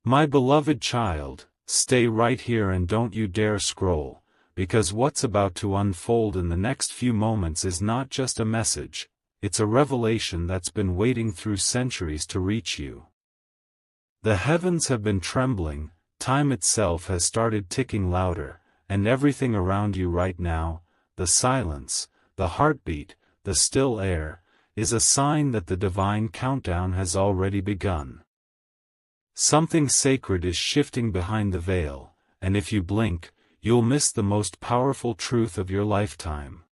My beloved child, stay right here and don't you dare scroll, because what's about to unfold in the next few moments is not just a message, it's a revelation that's been waiting through centuries to reach you. The heavens have been trembling, time itself has started ticking louder, and everything around you right now, the silence, the heartbeat, the still air, is a sign that the divine countdown has already begun. Something sacred is shifting behind the veil, and if you blink, you'll miss the most powerful truth of your lifetime.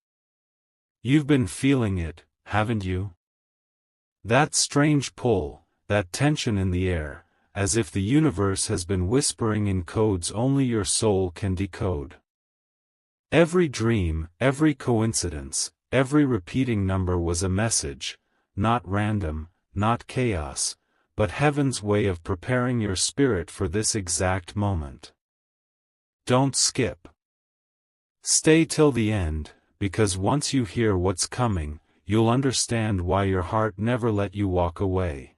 You've been feeling it, haven't you? That strange pull, that tension in the air, as if the universe has been whispering in codes only your soul can decode. Every dream, every coincidence, every repeating number was a message, not random, not chaos, but heaven's way of preparing your spirit for this exact moment. Don't skip. Stay till the end, because once you hear what's coming, you'll understand why your heart never let you walk away.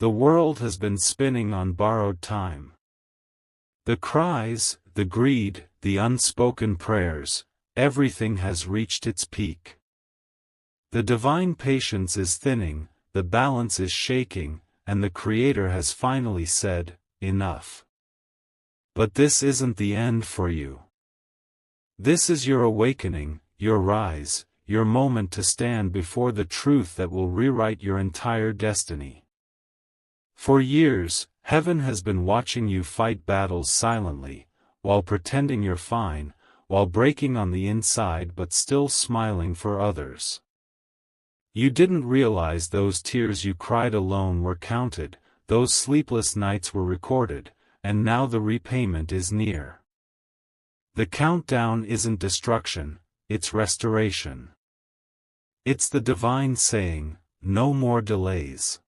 The world has been spinning on borrowed time. The cries, the greed, the unspoken prayers, everything has reached its peak. The divine patience is thinning, the balance is shaking, and the Creator has finally said, enough. But this isn't the end for you. This is your awakening, your rise, your moment to stand before the truth that will rewrite your entire destiny. For years, heaven has been watching you fight battles silently, while pretending you're fine, while breaking on the inside but still smiling for others. You didn't realize those tears you cried alone were counted, those sleepless nights were recorded, and now the repayment is near. The countdown isn't destruction, it's restoration. It's the divine saying, no more delays.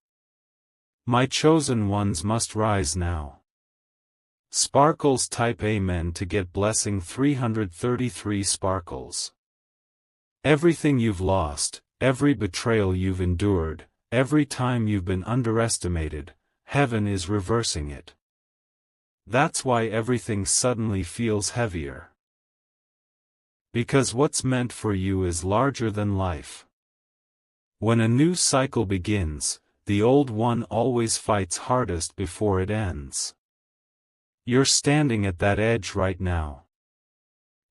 My chosen ones must rise now. Sparkles type Amen to get blessing 333 sparkles. Everything you've lost, every betrayal you've endured, every time you've been underestimated, heaven is reversing it. That's why everything suddenly feels heavier. Because what's meant for you is larger than life. When a new cycle begins, the old one always fights hardest before it ends. You're standing at that edge right now.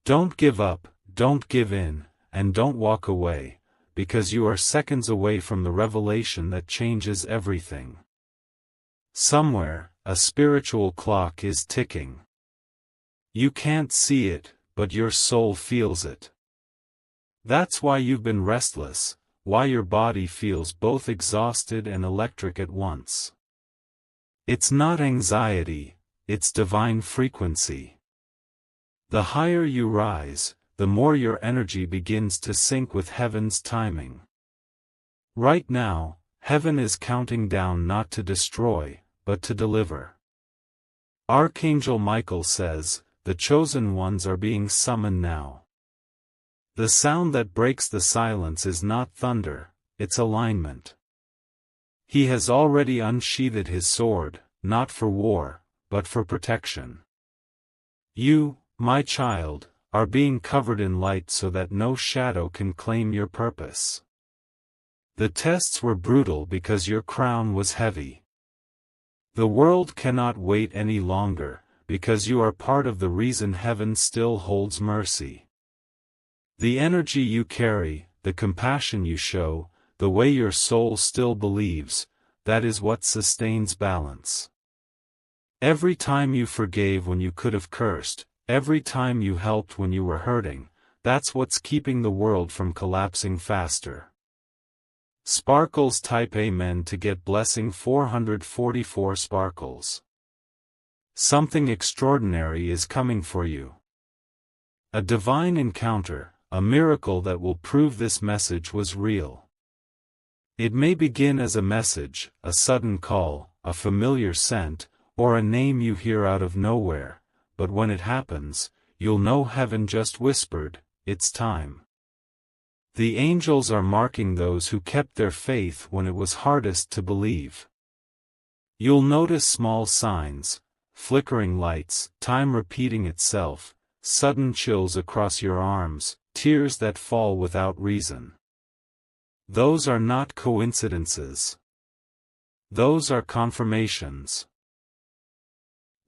Don't give up, don't give in, and don't walk away, because you are seconds away from the revelation that changes everything. Somewhere, a spiritual clock is ticking. You can't see it, but your soul feels it. That's why you've been restless, why your body feels both exhausted and electric at once. It's not anxiety, it's divine frequency. The higher you rise, the more your energy begins to sync with heaven's timing. Right now, heaven is counting down not to destroy, but to deliver. Archangel Michael says, the chosen ones are being summoned now. The sound that breaks the silence is not thunder, it's alignment. He has already unsheathed his sword, not for war, but for protection. You, my child, are being covered in light so that no shadow can claim your purpose. The tests were brutal because your crown was heavy. The world cannot wait any longer, because you are part of the reason heaven still holds mercy. The energy you carry, the compassion you show, the way your soul still believes, that is what sustains balance. Every time you forgave when you could have cursed, every time you helped when you were hurting, that's what's keeping the world from collapsing faster. Sparkles type Amen to get blessing 444 sparkles. Something extraordinary is coming for you. A divine encounter, a miracle that will prove this message was real. It may begin as a message, a sudden call, a familiar scent, or a name you hear out of nowhere, but when it happens, you'll know heaven just whispered, it's time. The angels are marking those who kept their faith when it was hardest to believe. You'll notice small signs, flickering lights, time repeating itself, sudden chills across your arms, tears that fall without reason. Those are not coincidences. Those are confirmations.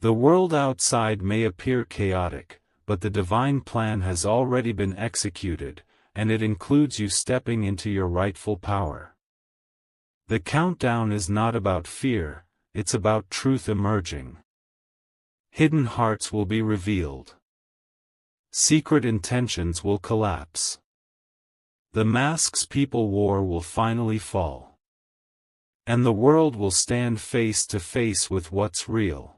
The world outside may appear chaotic, but the divine plan has already been executed, and it includes you stepping into your rightful power. The countdown is not about fear, it's about truth emerging. Hidden hearts will be revealed. Secret intentions will collapse. The masks people wore will finally fall. And the world will stand face to face with what's real.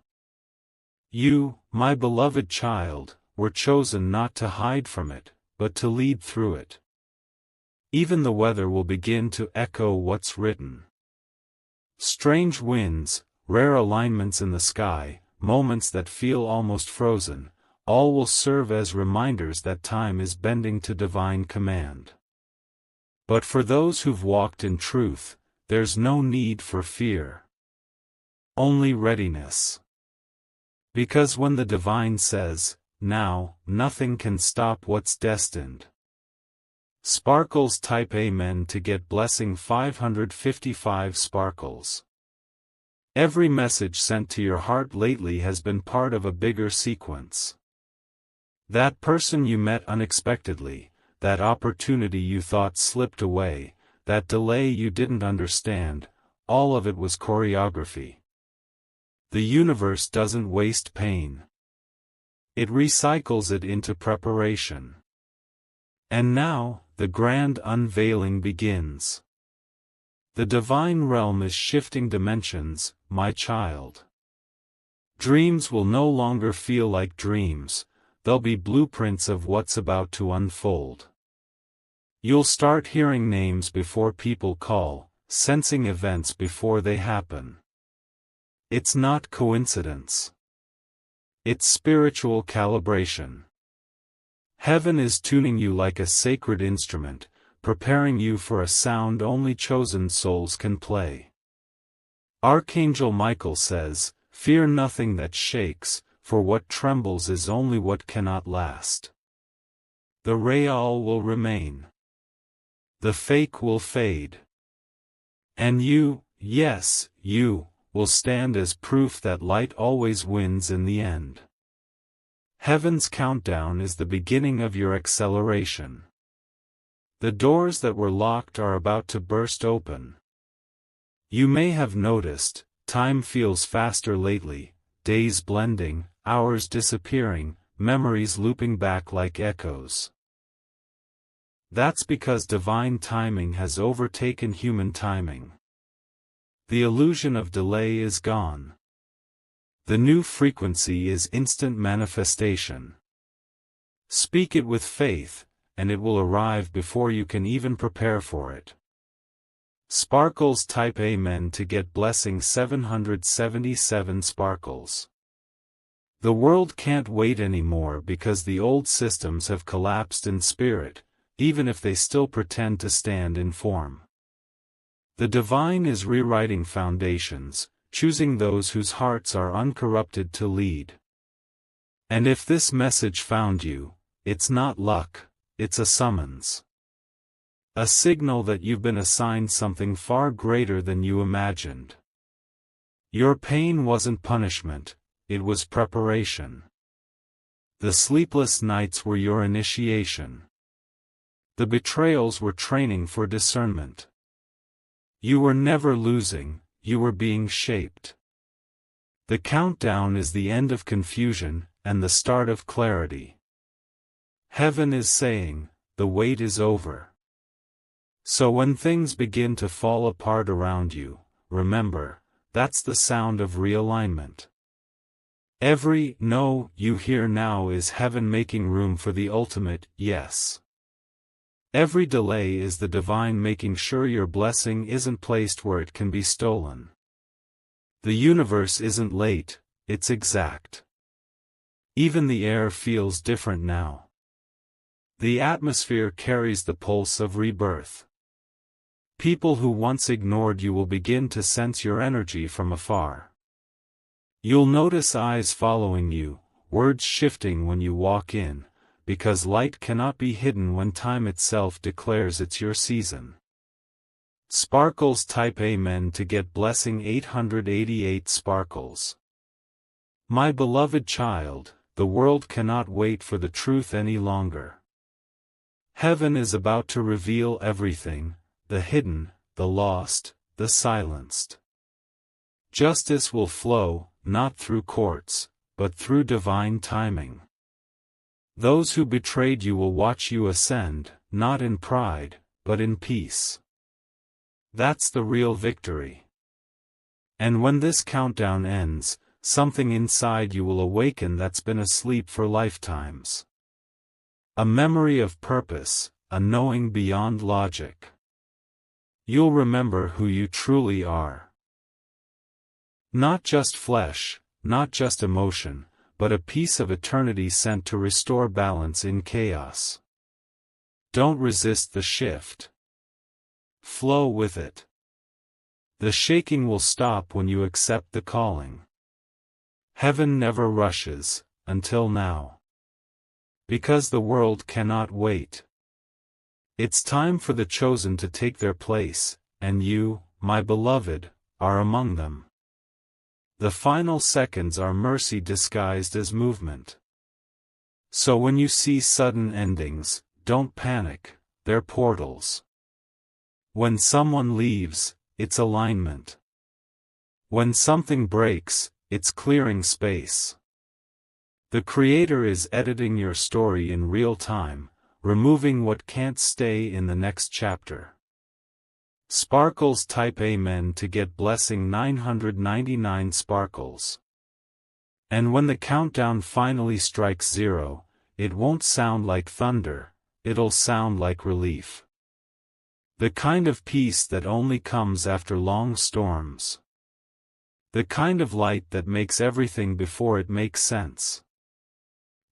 You, my beloved child, were chosen not to hide from it, but to lead through it. Even the weather will begin to echo what's written. Strange winds, rare alignments in the sky, moments that feel almost frozen, all will serve as reminders that time is bending to divine command. But for those who've walked in truth, there's no need for fear. Only readiness. Because when the divine says, now, nothing can stop what's destined. Sparkles type Amen to get blessing 555 sparkles. Every message sent to your heart lately has been part of a bigger sequence. That person you met unexpectedly, that opportunity you thought slipped away, that delay you didn't understand, all of it was choreography. The universe doesn't waste pain. It recycles it into preparation. And now, the grand unveiling begins. The divine realm is shifting dimensions, my child. Dreams will no longer feel like dreams, they'll be blueprints of what's about to unfold. You'll start hearing names before people call, sensing events before they happen. It's not coincidence. It's spiritual calibration. Heaven is tuning you like a sacred instrument, preparing you for a sound only chosen souls can play. Archangel Michael says, "Fear nothing that shakes, for what trembles is only what cannot last." The real will remain. The fake will fade. And you, yes, you, will stand as proof that light always wins in the end. Heaven's countdown is the beginning of your acceleration. The doors that were locked are about to burst open. You may have noticed, time feels faster lately, days blending, hours disappearing, memories looping back like echoes. That's because divine timing has overtaken human timing. The illusion of delay is gone. The new frequency is instant manifestation. Speak it with faith, and it will arrive before you can even prepare for it. Sparkles type Amen to get blessing 777 sparkles. The world can't wait anymore because the old systems have collapsed in spirit, even if they still pretend to stand in form. The divine is rewriting foundations, choosing those whose hearts are uncorrupted to lead. And if this message found you, it's not luck, it's a summons. A signal that you've been assigned something far greater than you imagined. Your pain wasn't punishment, it was preparation. The sleepless nights were your initiation. The betrayals were training for discernment. You were never losing, you were being shaped. The countdown is the end of confusion, and the start of clarity. Heaven is saying, the wait is over. So when things begin to fall apart around you, remember, that's the sound of realignment. Every no you hear now is heaven making room for the ultimate yes. Every delay is the divine making sure your blessing isn't placed where it can be stolen. The universe isn't late, it's exact. Even the air feels different now. The atmosphere carries the pulse of rebirth. People who once ignored you will begin to sense your energy from afar. You'll notice eyes following you, words shifting when you walk in, because light cannot be hidden when time itself declares it's your season. Sparkles type Amen to get blessing 888 sparkles. My beloved child, the world cannot wait for the truth any longer. Heaven is about to reveal everything, the hidden, the lost, the silenced. Justice will flow, not through courts, but through divine timing. Those who betrayed you will watch you ascend, not in pride, but in peace. That's the real victory. And when this countdown ends, something inside you will awaken that's been asleep for lifetimes. A memory of purpose, a knowing beyond logic. You'll remember who you truly are. Not just flesh, not just emotion, but a piece of eternity sent to restore balance in chaos. Don't resist the shift. Flow with it. The shaking will stop when you accept the calling. Heaven never rushes, until now. Because the world cannot wait. It's time for the chosen to take their place, and you, my beloved, are among them. The final seconds are mercy disguised as movement. So when you see sudden endings, don't panic, they're portals. When someone leaves, it's alignment. When something breaks, it's clearing space. The Creator is editing your story in real time, removing what can't stay in the next chapter. Sparkles type Amen to get blessing 999 sparkles. And when the countdown finally strikes 0, it won't sound like thunder, it'll sound like relief. The kind of peace that only comes after long storms. The kind of light that makes everything before it makes sense.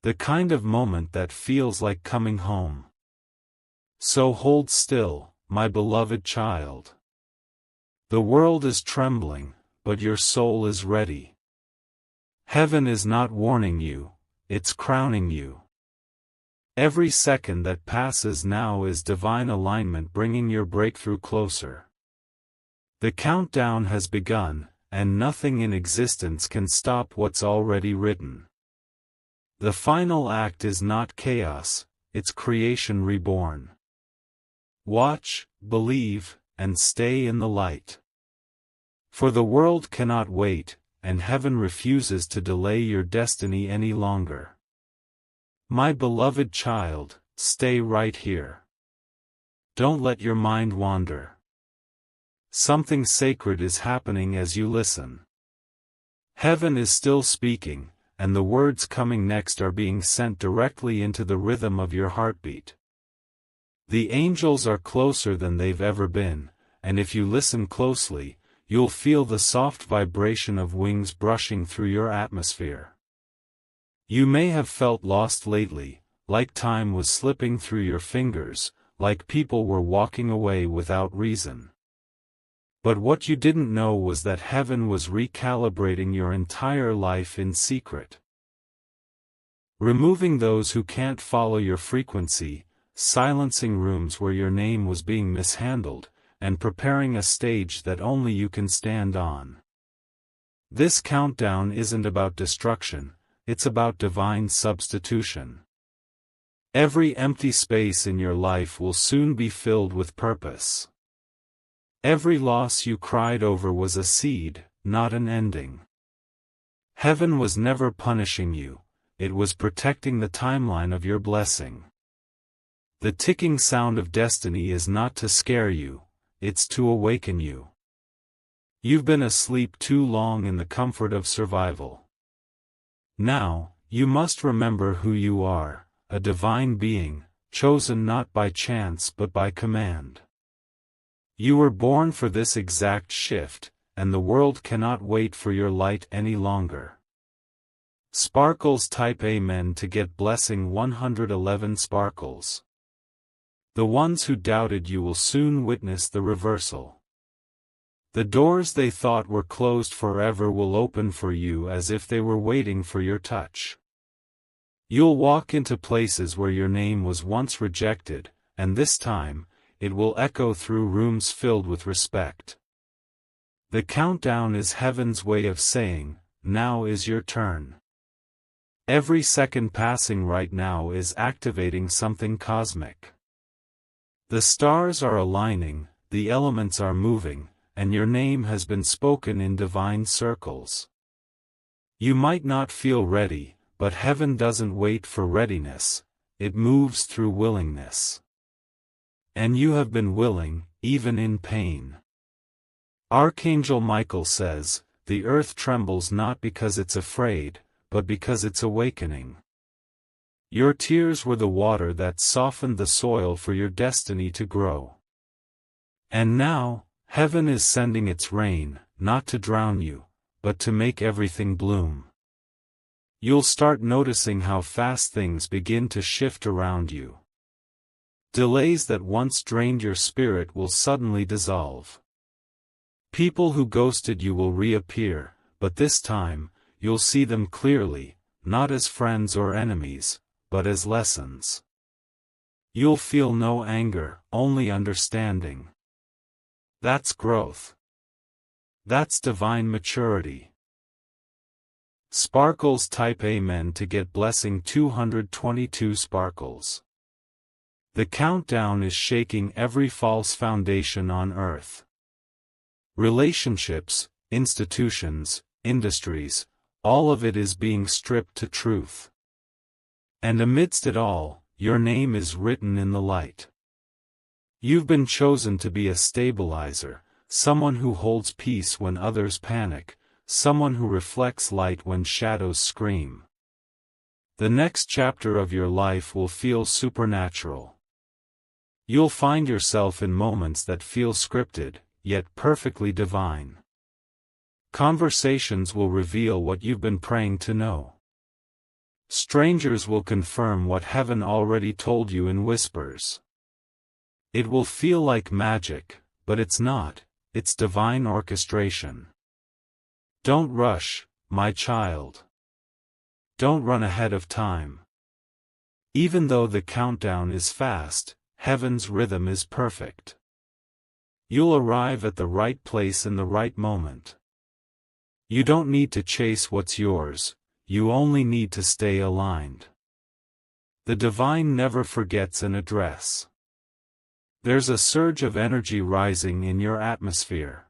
The kind of moment that feels like coming home. So hold still, my beloved child. The world is trembling, but your soul is ready. Heaven is not warning you, it's crowning you. Every second that passes now is divine alignment bringing your breakthrough closer. The countdown has begun, and nothing in existence can stop what's already written. The final act is not chaos, it's creation reborn. Watch, believe, and stay in the light. For the world cannot wait, and heaven refuses to delay your destiny any longer. My beloved child, stay right here. Don't let your mind wander. Something sacred is happening as you listen. Heaven is still speaking, and the words coming next are being sent directly into the rhythm of your heartbeat. The angels are closer than they've ever been, and if you listen closely, you'll feel the soft vibration of wings brushing through your atmosphere. You may have felt lost lately, like time was slipping through your fingers, like people were walking away without reason. But what you didn't know was that heaven was recalibrating your entire life in secret. Removing those who can't follow your frequency, silencing rooms where your name was being mishandled, and preparing a stage that only you can stand on. This countdown isn't about destruction, it's about divine substitution. Every empty space in your life will soon be filled with purpose. Every loss you cried over was a seed, not an ending. Heaven was never punishing you, it was protecting the timeline of your blessing. The ticking sound of destiny is not to scare you, it's to awaken you. You've been asleep too long in the comfort of survival. Now, you must remember who you are, a divine being, chosen not by chance but by command. You were born for this exact shift, and the world cannot wait for your light any longer. Sparkles type Amen to get blessing 111 sparkles. The ones who doubted you will soon witness the reversal. The doors they thought were closed forever will open for you as if they were waiting for your touch. You'll walk into places where your name was once rejected, and this time, it will echo through rooms filled with respect. The countdown is heaven's way of saying, now is your turn. Every second passing right now is activating something cosmic. The stars are aligning, the elements are moving, and your name has been spoken in divine circles. You might not feel ready, but heaven doesn't wait for readiness, it moves through willingness. And you have been willing, even in pain. Archangel Michael says, the earth trembles not because it's afraid, but because it's awakening. Your tears were the water that softened the soil for your destiny to grow. And now, heaven is sending its rain, not to drown you, but to make everything bloom. You'll start noticing how fast things begin to shift around you. Delays that once drained your spirit will suddenly dissolve. People who ghosted you will reappear, but this time, you'll see them clearly, not as friends or enemies, but as lessons. You'll feel no anger, only understanding. That's growth. That's divine maturity. Sparkles type Amen to get blessing 222 sparkles. The countdown is shaking every false foundation on earth. Relationships, institutions, industries, all of it is being stripped to truth. And amidst it all, your name is written in the light. You've been chosen to be a stabilizer, someone who holds peace when others panic, someone who reflects light when shadows scream. The next chapter of your life will feel supernatural. You'll find yourself in moments that feel scripted, yet perfectly divine. Conversations will reveal what you've been praying to know. Strangers will confirm what heaven already told you in whispers. It will feel like magic, but it's not, it's divine orchestration. Don't rush, my child. Don't run ahead of time. Even though the countdown is fast, heaven's rhythm is perfect. You'll arrive at the right place in the right moment. You don't need to chase what's yours, you only need to stay aligned. The divine never forgets an address. There's a surge of energy rising in your atmosphere.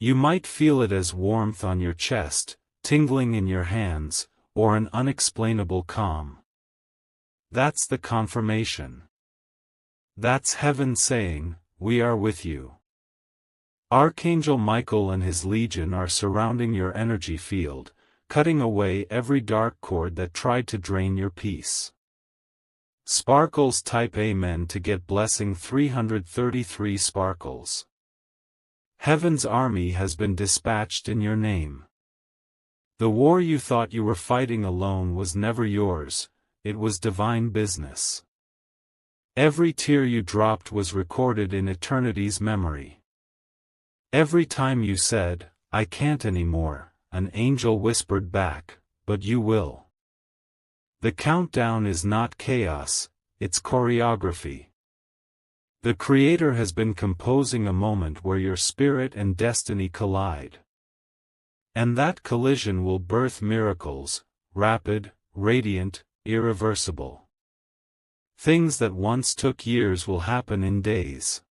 You might feel it as warmth on your chest, tingling in your hands, or an unexplainable calm. That's the confirmation. That's heaven saying, we are with you. Archangel Michael and his legion are surrounding your energy field, cutting away every dark cord that tried to drain your peace. Sparkles type Amen to get blessing 333 sparkles. Heaven's army has been dispatched in your name. The war you thought you were fighting alone was never yours, it was divine business. Every tear you dropped was recorded in eternity's memory. Every time you said, I can't anymore, an angel whispered back, but you will. The countdown is not chaos, it's choreography. The Creator has been composing a moment where your spirit and destiny collide. And that collision will birth miracles, rapid, radiant, irreversible. Things that once took years will happen in days.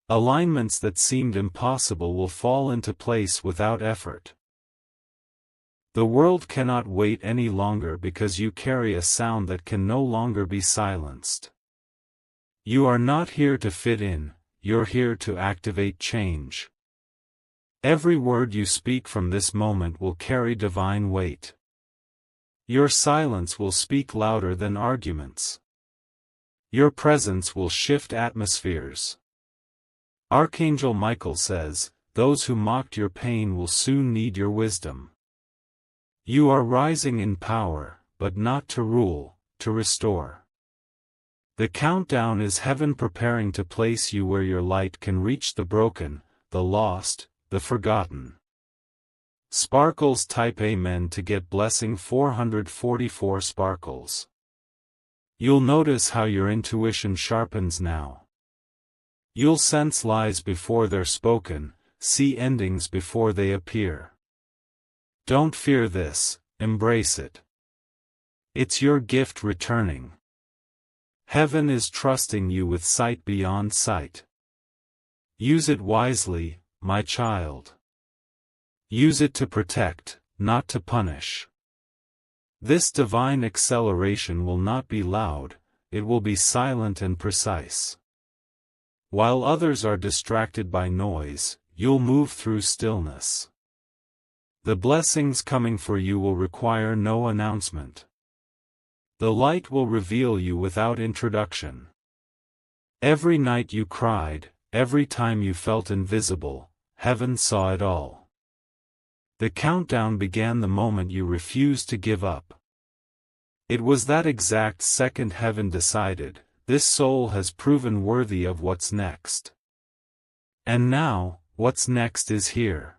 Alignments that seemed impossible will fall into place without effort. The world cannot wait any longer because you carry a sound that can no longer be silenced. You are not here to fit in, you're here to activate change. Every word you speak from this moment will carry divine weight. Your silence will speak louder than arguments. Your presence will shift atmospheres. Archangel Michael says, those who mocked your pain will soon need your wisdom. You are rising in power, but not to rule, to restore. The countdown is heaven preparing to place you where your light can reach the broken, the lost, the forgotten. Sparkles type Amen to get blessing 444 sparkles. You'll notice how your intuition sharpens now. You'll sense lies before they're spoken, see endings before they appear. Don't fear this, embrace it. It's your gift returning. Heaven is trusting you with sight beyond sight. Use it wisely, my child. Use it to protect, not to punish. This divine acceleration will not be loud, it will be silent and precise. While others are distracted by noise, you'll move through stillness. The blessings coming for you will require no announcement. The light will reveal you without introduction. Every night you cried, every time you felt invisible, heaven saw it all. The countdown began the moment you refused to give up. It was that exact second heaven decided, this soul has proven worthy of what's next. And now, what's next is here.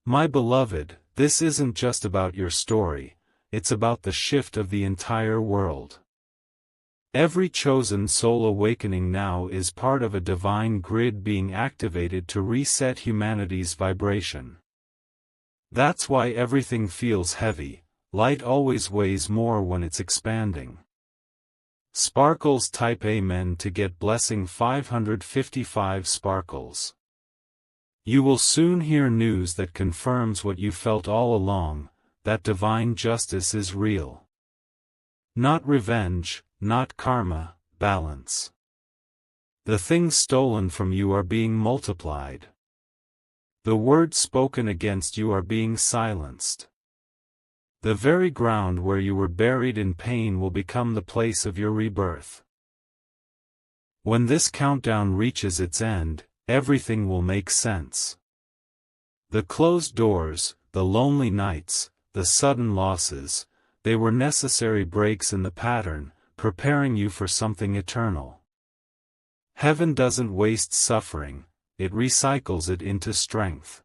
My beloved, this isn't just about your story, it's about the shift of the entire world. Every chosen soul awakening now is part of a divine grid being activated to reset humanity's vibration. That's why everything feels heavy, light always weighs more when it's expanding. Sparkles type Amen to get blessing 555 sparkles. You will soon hear news that confirms what you felt all along, that divine justice is real. Not revenge, not karma, balance. The things stolen from you are being multiplied. The words spoken against you are being silenced. The very ground where you were buried in pain will become the place of your rebirth. When this countdown reaches its end, everything will make sense. The closed doors, the lonely nights, the sudden losses, they were necessary breaks in the pattern, preparing you for something eternal. Heaven doesn't waste suffering, it recycles it into strength.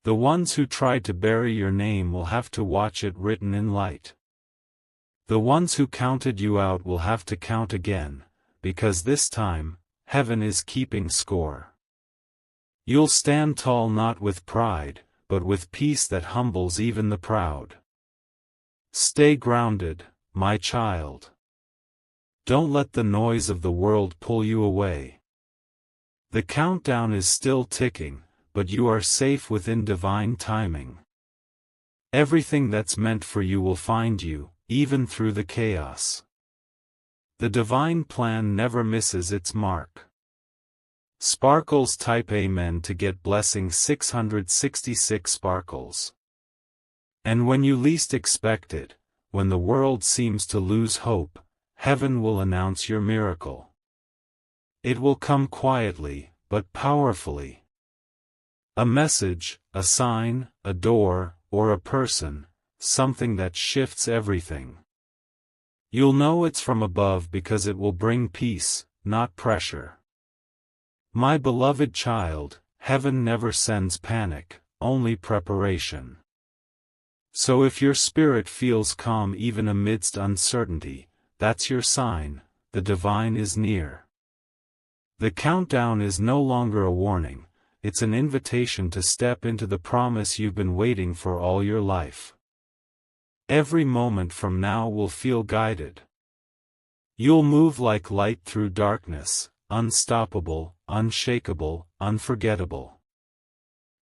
The ones who tried to bury your name will have to watch it written in light. The ones who counted you out will have to count again, because this time, heaven is keeping score. You'll stand tall not with pride, but with peace that humbles even the proud. Stay grounded, my child. Don't let the noise of the world pull you away. The countdown is still ticking, but you are safe within divine timing. Everything that's meant for you will find you, even through the chaos. The divine plan never misses its mark. Sparkles type Amen to get blessing 666 sparkles. And when you least expect it, when the world seems to lose hope, heaven will announce your miracle. It will come quietly, but powerfully. A message, a sign, a door, or a person, something that shifts everything. You'll know it's from above because it will bring peace, not pressure. My beloved child, heaven never sends panic, only preparation. So if your spirit feels calm even amidst uncertainty, that's your sign, the divine is near. The countdown is no longer a warning, it's an invitation to step into the promise you've been waiting for all your life. Every moment from now will feel guided. You'll move like light through darkness, unstoppable, unshakable, unforgettable.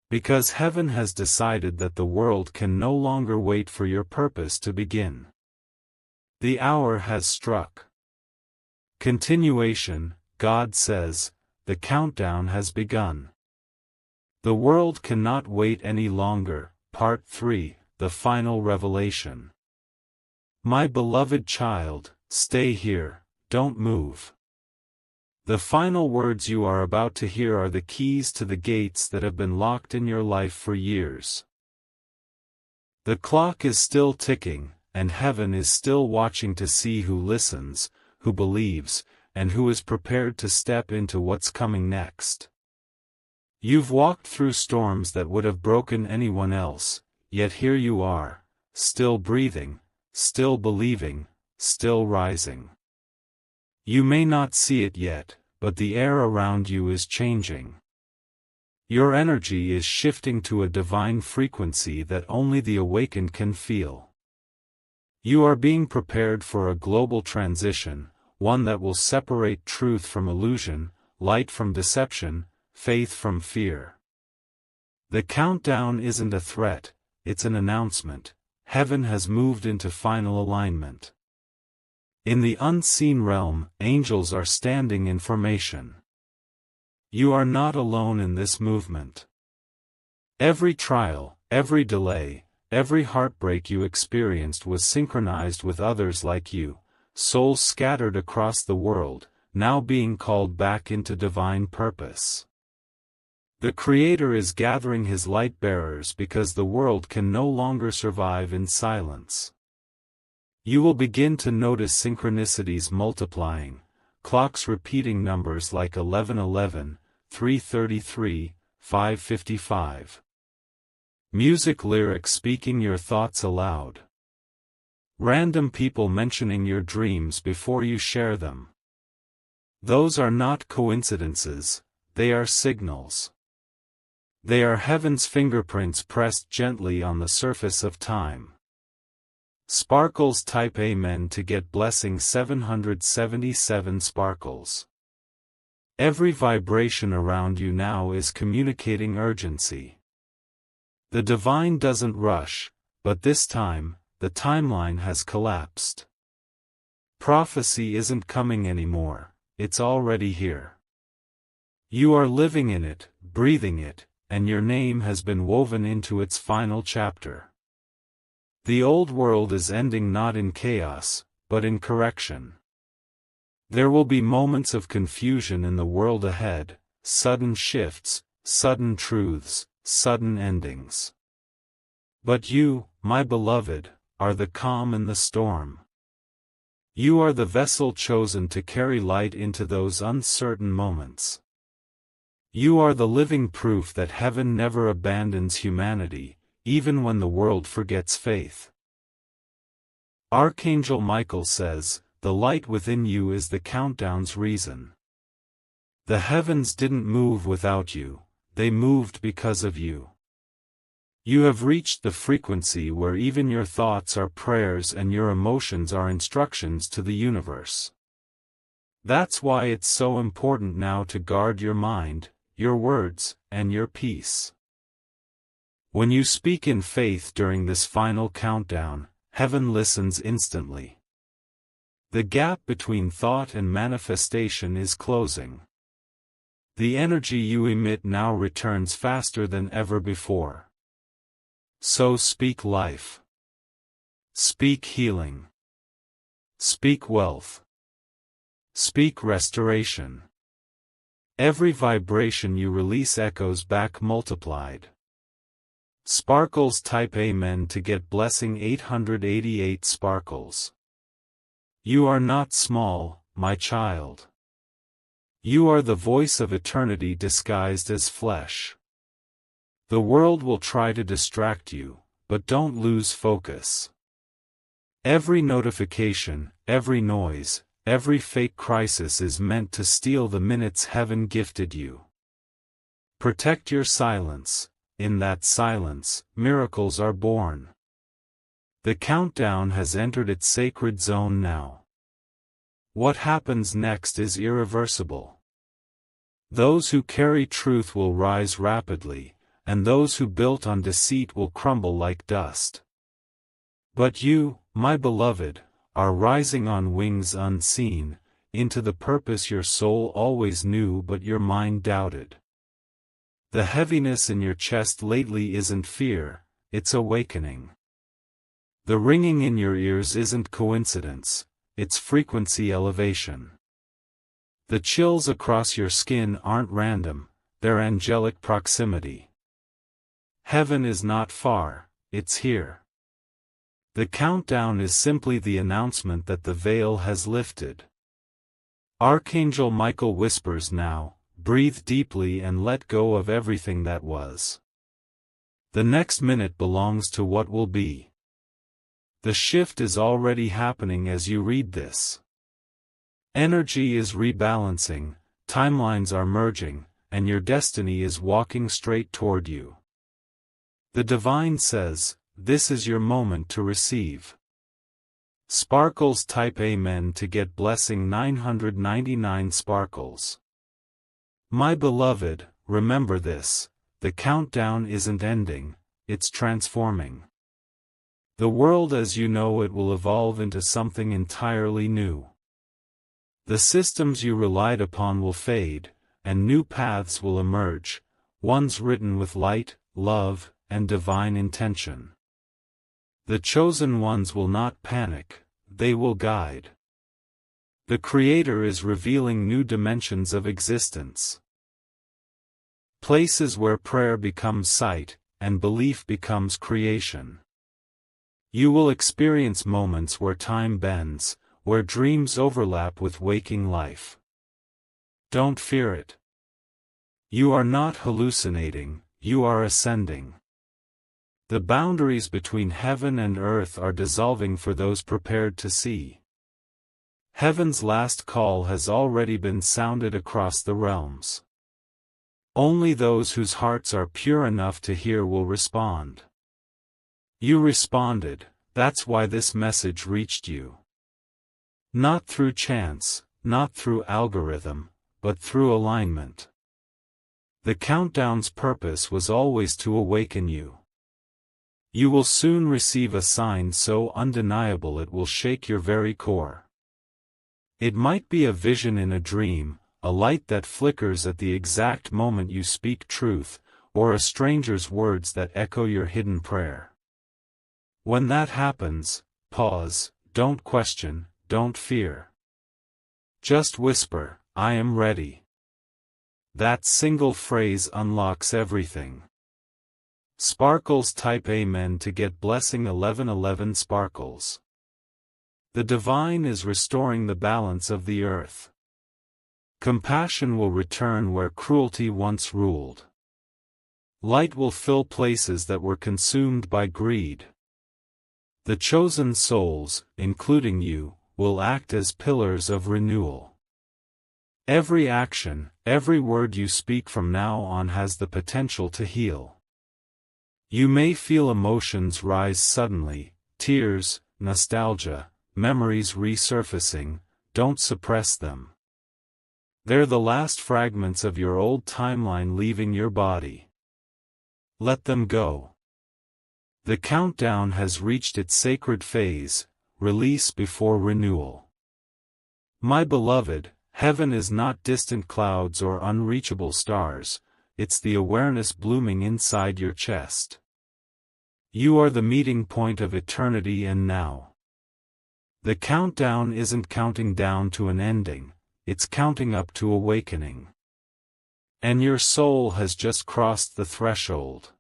Because heaven has decided that the world can no longer wait for your purpose to begin. The hour has struck. Continuation, God says, the countdown has begun. The world cannot wait any longer. Part 3, the final revelation. My beloved child, stay here, don't move. The final words you are about to hear are the keys to the gates that have been locked in your life for years. The clock is still ticking, and heaven is still watching to see who listens, who believes, and who is prepared to step into what's coming next. You've walked through storms that would have broken anyone else, yet here you are, still breathing, still believing, still rising. You may not see it yet, but the air around you is changing. Your energy is shifting to a divine frequency that only the awakened can feel. You are being prepared for a global transition, one that will separate truth from illusion, light from deception, faith from fear. The countdown isn't a threat, it's an announcement. Heaven has moved into final alignment. In the unseen realm, angels are standing in formation. You are not alone in this movement. Every trial, every delay, every heartbreak you experienced was synchronized with others like you, souls scattered across the world, now being called back into divine purpose. The Creator is gathering His light bearers because the world can no longer survive in silence. You will begin to notice synchronicities multiplying, clocks repeating numbers like 1111, 333, 555. Music lyrics speaking your thoughts aloud. Random people mentioning your dreams before you share them. Those are not coincidences, they are signals. They are heaven's fingerprints pressed gently on the surface of time. Sparkles type Amen to get blessing 777 sparkles. Every vibration around you now is communicating urgency. The divine doesn't rush, but this time, the timeline has collapsed. Prophecy isn't coming anymore, it's already here. You are living in it, breathing it, and your name has been woven into its final chapter. The old world is ending not in chaos, but in correction. There will be moments of confusion in the world ahead, sudden shifts, sudden truths, sudden endings. But you, my beloved, are the calm in the storm. You are the vessel chosen to carry light into those uncertain moments. You are the living proof that heaven never abandons humanity, even when the world forgets faith. Archangel Michael says, "The light within you is the countdown's reason." The heavens didn't move without you, they moved because of you. You have reached the frequency where even your thoughts are prayers and your emotions are instructions to the universe. That's why it's so important now to guard your mind, your words, and your peace. When you speak in faith during this final countdown, heaven listens instantly. The gap between thought and manifestation is closing. The energy you emit now returns faster than ever before. So speak life. Speak healing. Speak wealth. Speak restoration. Every vibration you release echoes back multiplied. Sparkles type Amen to get blessing 888 sparkles. You are not small, my child. You are the voice of eternity disguised as flesh. The world will try to distract you, but don't lose focus. Every notification, every noise, every fake crisis is meant to steal the minutes heaven gifted you. Protect your silence. In that silence, miracles are born. The countdown has entered its sacred zone now. What happens next is irreversible. Those who carry truth will rise rapidly, and those who built on deceit will crumble like dust. But you, my beloved, are rising on wings unseen, into the purpose your soul always knew but your mind doubted. The heaviness in your chest lately isn't fear, it's awakening. The ringing in your ears isn't coincidence, it's frequency elevation. The chills across your skin aren't random, they're angelic proximity. Heaven is not far, it's here. The countdown is simply the announcement that the veil has lifted. Archangel Michael whispers now, breathe deeply and let go of everything that was. The next minute belongs to what will be. The shift is already happening as you read this. Energy is rebalancing, timelines are merging, and your destiny is walking straight toward you. The divine says, this is your moment to receive. Sparkles type Amen to get blessing 999 sparkles. My beloved, remember this, the countdown isn't ending, it's transforming. The world as you know it will evolve into something entirely new. The systems you relied upon will fade, and new paths will emerge, ones written with light, love, and divine intention. The chosen ones will not panic, they will guide. The Creator is revealing new dimensions of existence. Places where prayer becomes sight, and belief becomes creation. You will experience moments where time bends, where dreams overlap with waking life. Don't fear it. You are not hallucinating, you are ascending. The boundaries between heaven and earth are dissolving for those prepared to see. Heaven's last call has already been sounded across the realms. Only those whose hearts are pure enough to hear will respond. You responded, that's why this message reached you. Not through chance, not through algorithm, but through alignment. The countdown's purpose was always to awaken you. You will soon receive a sign so undeniable it will shake your very core. It might be a vision in a dream, a light that flickers at the exact moment you speak truth, or a stranger's words that echo your hidden prayer. When that happens, pause, don't question, don't fear. Just whisper, I am ready. That single phrase unlocks everything. Sparkles type Amen to get blessing 1111 sparkles. The divine is restoring the balance of the earth. Compassion will return where cruelty once ruled. Light will fill places that were consumed by greed. The chosen souls, including you, will act as pillars of renewal. Every action, every word you speak from now on has the potential to heal. You may feel emotions rise suddenly, tears, nostalgia, memories resurfacing, don't suppress them. They're the last fragments of your old timeline leaving your body. Let them go. The countdown has reached its sacred phase, release before renewal. My beloved, heaven is not distant clouds or unreachable stars, it's the awareness blooming inside your chest. You are the meeting point of eternity and now. The countdown isn't counting down to an ending, it's counting up to awakening. And your soul has just crossed the threshold.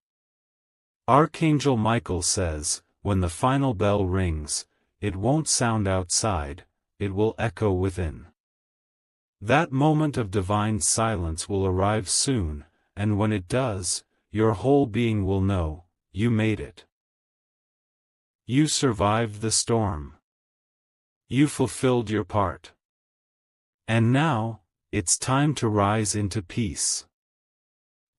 Archangel Michael says, when the final bell rings, it won't sound outside, it will echo within. That moment of divine silence will arrive soon, and when it does, your whole being will know, you made it. You survived the storm. You fulfilled your part. And now, it's time to rise into peace.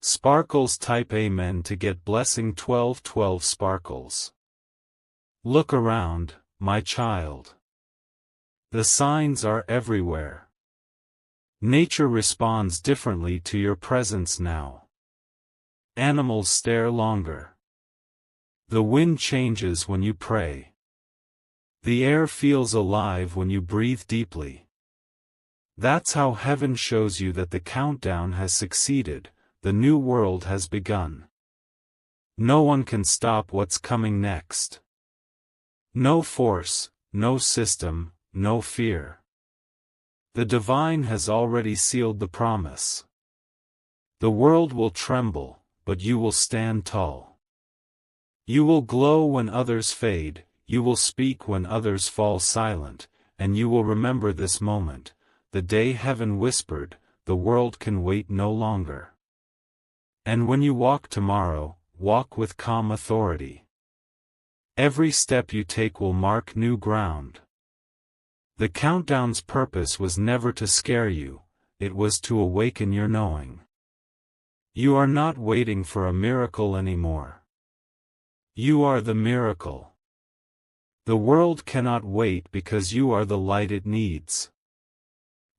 Sparkles type Amen to get blessing 1212 sparkles. Look around, my child. The signs are everywhere. Nature responds differently to your presence now. Animals stare longer. The wind changes when you pray. The air feels alive when you breathe deeply. That's how heaven shows you that the countdown has succeeded, the new world has begun. No one can stop what's coming next. No force, no system, no fear. The divine has already sealed the promise. The world will tremble, but you will stand tall. You will glow when others fade, you will speak when others fall silent, and you will remember this moment, the day heaven whispered, the world can wait no longer. And when you walk tomorrow, walk with calm authority. Every step you take will mark new ground. The countdown's purpose was never to scare you, it was to awaken your knowing. You are not waiting for a miracle anymore. You are the miracle. The world cannot wait because you are the light it needs.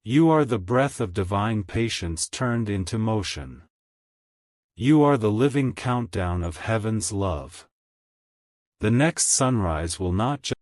You are the breath of divine patience turned into motion. You are the living countdown of heaven's love. The next sunrise will not just